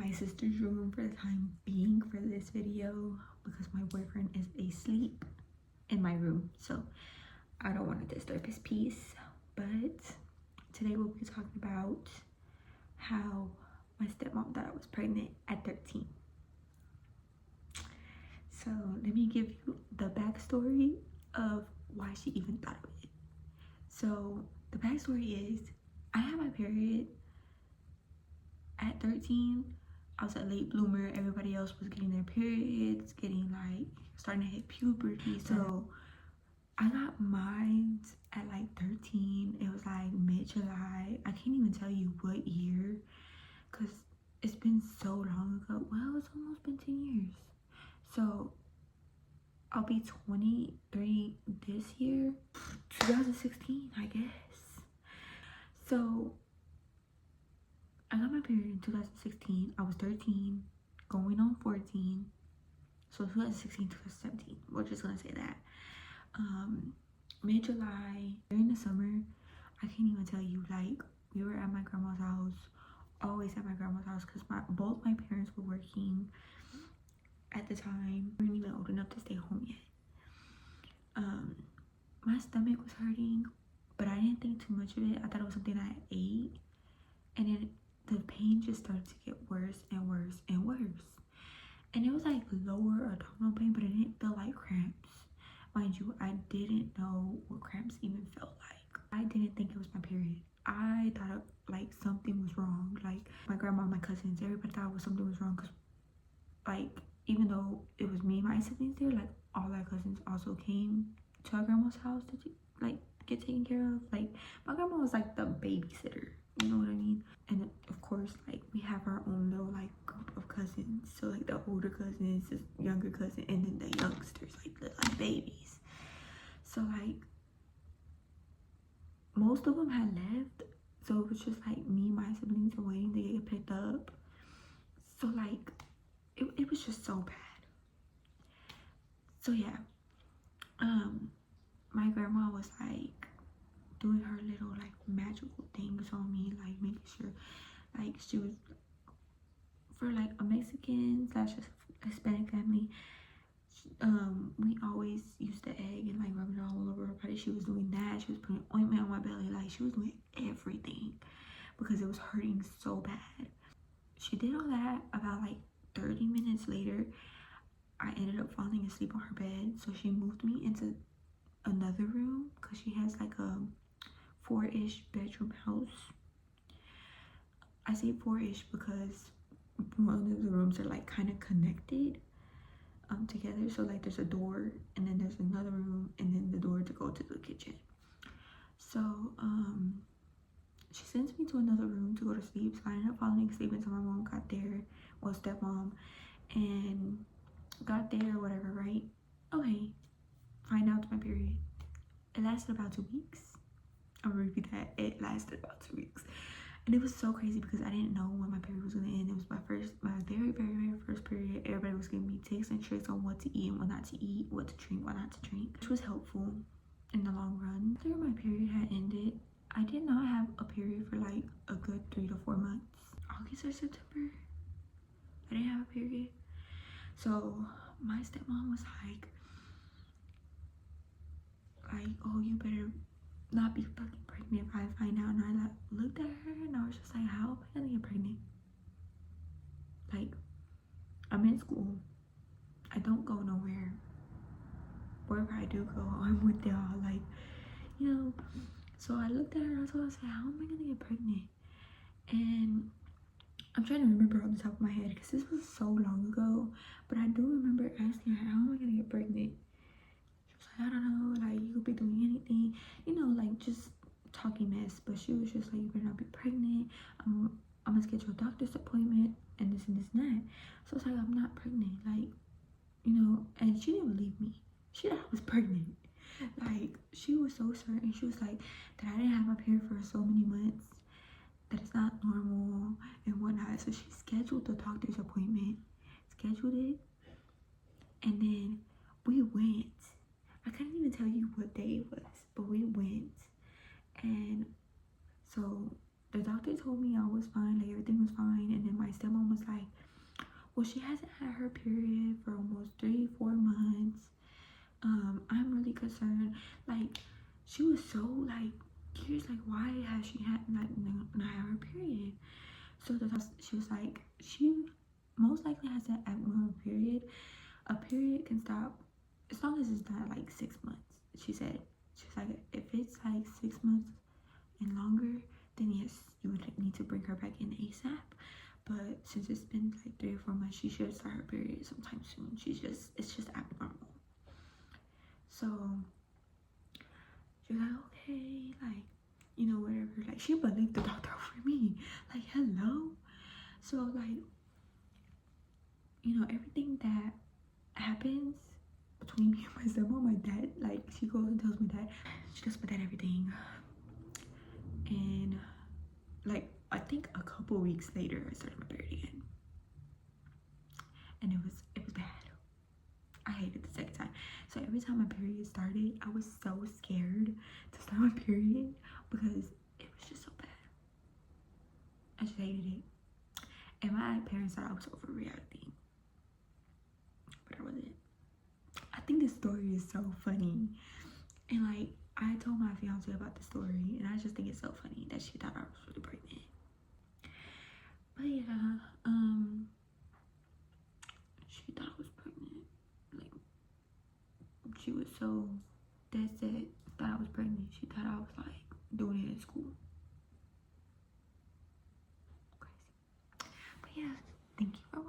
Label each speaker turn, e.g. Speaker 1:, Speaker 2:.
Speaker 1: my sister's room for the time being for this video because my boyfriend is asleep in my room, so I don't want to disturb his peace. But today we'll be talking about how my stepmom thought I was pregnant at 13. So let me give you the backstory of why she even thought of it. So the backstory is I had my period at 13. I was a late bloomer. Everybody else was getting their periods, getting like starting to hit puberty. So I got mine at like 13. It was like mid-July. I can't even tell you what year because it's been so long ago. Well, it's almost been 10 years. So I'll be 23 this year. 2016, I guess. So I got my period in 2016. I was 13, going on 14. So 2016, 2017. We're just gonna say that. Mid-July, during the summer, I can't even tell you, like, we were at my grandma's house, always at my grandma's house, because both my parents were working at the time. We weren't even old enough to stay home yet. My stomach was hurting, but I didn't think too much of it. I thought it was something I ate, and then the pain just started to get worse and worse and worse. And it was like lower abdominal pain, but it didn't feel like cramps. Mind you, I didn't know what cramps even felt like. I didn't think it was my period. I thought like something was wrong. Like my grandma, my cousins, everybody thought something was wrong because like even though it was me and my siblings there, like all our cousins also came to our grandma's house to like get taken care of. Like my grandma was like the babysitter, you know what I mean? And of course, like we have our own little like group of cousins. So like the older cousins, the younger cousin, and then the youngsters, like the like babies. So like most of them had left. So it was just like me and my siblings were waiting to get picked up. So like it was just so bad. So yeah, my grandma was like doing her little like magical things on me, like making sure like she was for like a Mexican / Hispanic family. We always used the egg and like rub it all over her body. She was doing that. She was putting ointment on my belly. Like she was doing everything because it was hurting so bad. She did all that. About like 30 minutes later, I ended up falling asleep on her bed. So she moved me into another room because she has like a 4-ish bedroom house. I say 4-ish because one of the rooms are like kind of connected together. So like there's a door and then there's another room and then the door to go to the kitchen. So she sends me to another room to go to sleep. So I ended up falling asleep until my mom got there, well stepmom, and got there or whatever, right? Okay, find out my period. It lasted about 2 weeks. I'm gonna repeat that. It lasted about 2 weeks. And it was so crazy because I didn't know when my period was gonna end. It was my very, very, very first period. Everybody was giving me tips and tricks on what to eat and what not to eat, what to drink, what not to drink, which was helpful in the long run. After my period had ended, I did not have a period for like a good 3 to 4 months. August or September, I didn't have a period. So my stepmom was like, oh, you better not be fucking pregnant if I find out. And I like looked at her and I was just like, how am I gonna get pregnant? Like, I'm in school. I don't go nowhere. Wherever I do go, I'm with y'all. Like, you know. So I looked at her and I was like, how am I gonna get pregnant? And I'm trying to remember on the top of my head because this was so long ago. But I do remember asking her, how am I gonna get pregnant? I don't know, like you could be doing anything, you know, like just talking mess. But she was just like, you better not be pregnant. I'm gonna schedule a doctor's appointment and this and this and that. So it's like, I'm not pregnant, like, you know. And she didn't believe me. She thought I was pregnant. Like she was so certain. She was like that I didn't have my period for so many months, that it's not normal and whatnot. So she scheduled the doctor's appointment, scheduled it, and then we went. I couldn't even tell you what day it was, but we went. And so the doctor doctor told me I was fine, like everything was fine. And then my stepmom was like, well, she hasn't had her period for almost 3-4 months. I'm really concerned. Like, she was so like curious, like, why has she had like not had her period? So she was like, she most likely has an abnormal period. A period can stop as long as it's not like 6 months. She said, she's like, if it's like 6 months and longer, then yes, you would need to bring her back in ASAP. But since it's been like 3 or 4 months, she should start her period sometime soon. It's just abnormal. So she was like, okay, like, you know, whatever. Like, she believed the doctor over me. Like, hello. So like, you know, everything that happens between me and my stepmom, my dad, like, she goes and tells my dad. She tells my dad everything. And like, I think a couple weeks later, I started my period again, and it was bad. I hated the second time. So every time my period started, I was so scared to start my period because it was just so bad. I just hated it. And my parents thought I was overreacting, but I wasn't. I think this story is so funny, and like, I told my fiance about the story, and I just think it's so funny that she thought I was really pregnant. But yeah, she thought I was pregnant. Like, she was so dead set that I was pregnant. She thought I was like doing it in school. Crazy. But yeah, thank you for watching.